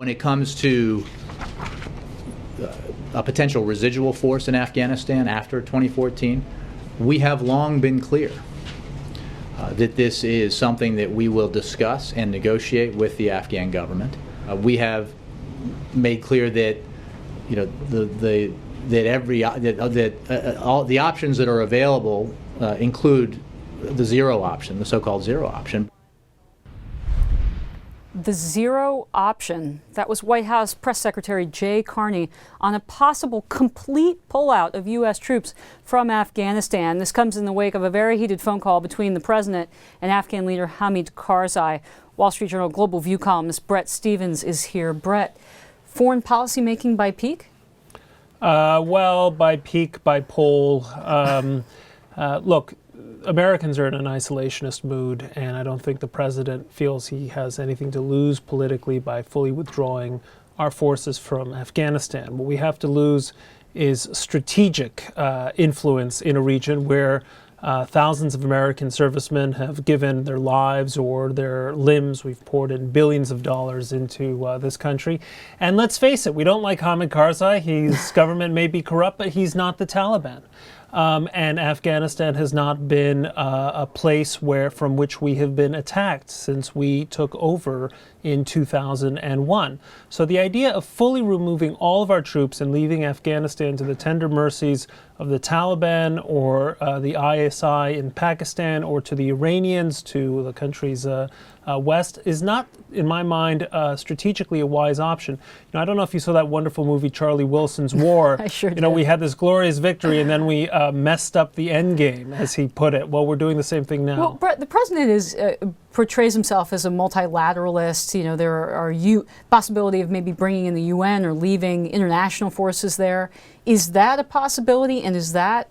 When it comes to a potential residual force in Afghanistan after 2014, we have long been clear that this is something that we will discuss and negotiate with the Afghan government. We have made clear that all the options that are available include the zero option, the so-called zero option. The zero option. That was White House Press Secretary Jay Carney on a possible complete pullout of U.S. troops from Afghanistan. This comes in the wake of a very heated phone call between the president and Afghan leader Hamid Karzai. Wall Street Journal Global View columnist Bret Stephens is here. Bret, foreign policy making by peak? Well, by peak, by poll. Look, Americans are in an isolationist mood, and I don't think the president feels he has anything to lose politically by fully withdrawing our forces from Afghanistan. What we have to lose is strategic influence in a region where thousands of American servicemen have given their lives or their limbs. We've poured in billions of dollars into this country. And let's face it, we don't like Hamid Karzai. His government may be corrupt, but he's not the Taliban. And Afghanistan has not been a place from which we have been attacked since we took over in 2001. So the idea of fully removing all of our troops and leaving Afghanistan to the tender mercies of the Taliban or the ISI in Pakistan or to the Iranians, to the country's west, is not, in my mind, strategically a wise option. I don't know if you saw that wonderful movie, Charlie Wilson's War. I sure did. We had this glorious victory, and then we messed up the end game, as he put it. Well, we're doing the same thing now. Well, Bret, the president portrays himself as a multilateralist. There are possibility of maybe bringing in the UN or leaving international forces there. Is that a possibility, and is that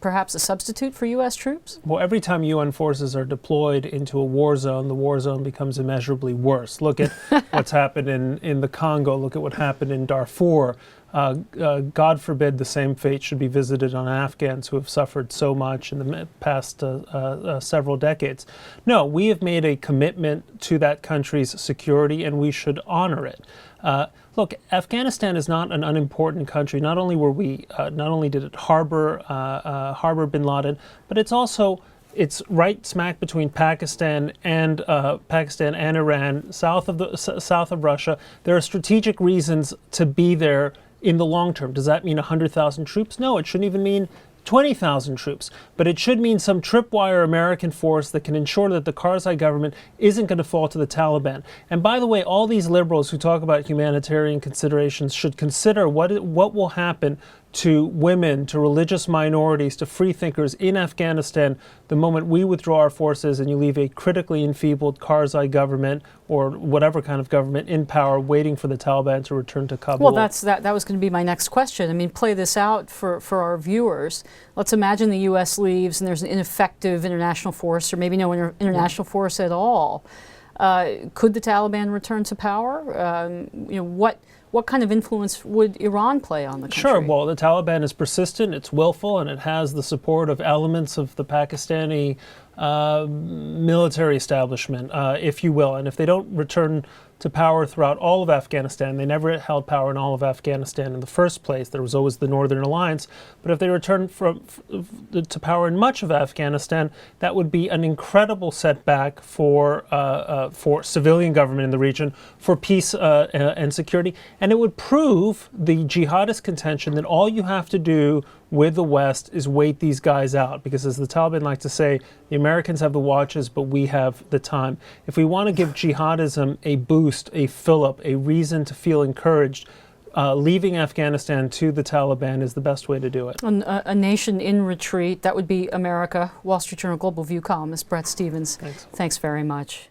perhaps a substitute for U.S. troops? Well, every time UN forces are deployed into a war zone, the war zone becomes immeasurably worse. Look at what's happened in the Congo. Look at what happened in Darfur. God forbid the same fate should be visited on Afghans who have suffered so much in the past several decades. No, we have made a commitment to that country's security, and we should honor it. Look, Afghanistan is not an unimportant country. Not only did it harbor bin Laden, but it's right smack between Pakistan and Iran, south of Russia. There are strategic reasons to be there in the long term. Does that mean 100,000 troops? No, it shouldn't even mean 20,000 troops, but it should mean some tripwire American force that can ensure that the Karzai government isn't going to fall to the Taliban. And by the way, all these liberals who talk about humanitarian considerations should consider what will happen to women, to religious minorities, to free thinkers in Afghanistan the moment we withdraw our forces and you leave a critically enfeebled Karzai government or whatever kind of government in power waiting for the Taliban to return to Kabul. Well, that was going to be my next question. I mean, play this out for our viewers. Let's imagine the U.S. leaves and there's an ineffective international force, or maybe no international force at all. Could the Taliban return to power? What kind of influence would Iran play on the country? Sure. Well, the Taliban is persistent, it's willful, and it has the support of elements of the Pakistani military establishment, if you will. And if they don't return to power throughout all of Afghanistan, they never held power in all of Afghanistan in the first place. There was always the Northern Alliance. But if they return to power in much of Afghanistan, that would be an incredible setback for civilian government in the region, for peace and security. And it would prove the jihadist contention that all you have to do with the West is wait these guys out, because as the Taliban like to say, the Americans have the watches, but we have the time. If we want to give jihadism a boost, a fillip, a reason to feel encouraged, leaving Afghanistan to the Taliban is the best way to do it. A nation in retreat, that would be America. Wall Street Journal Global View columnist Bret Stephens. Thanks. Thanks very much.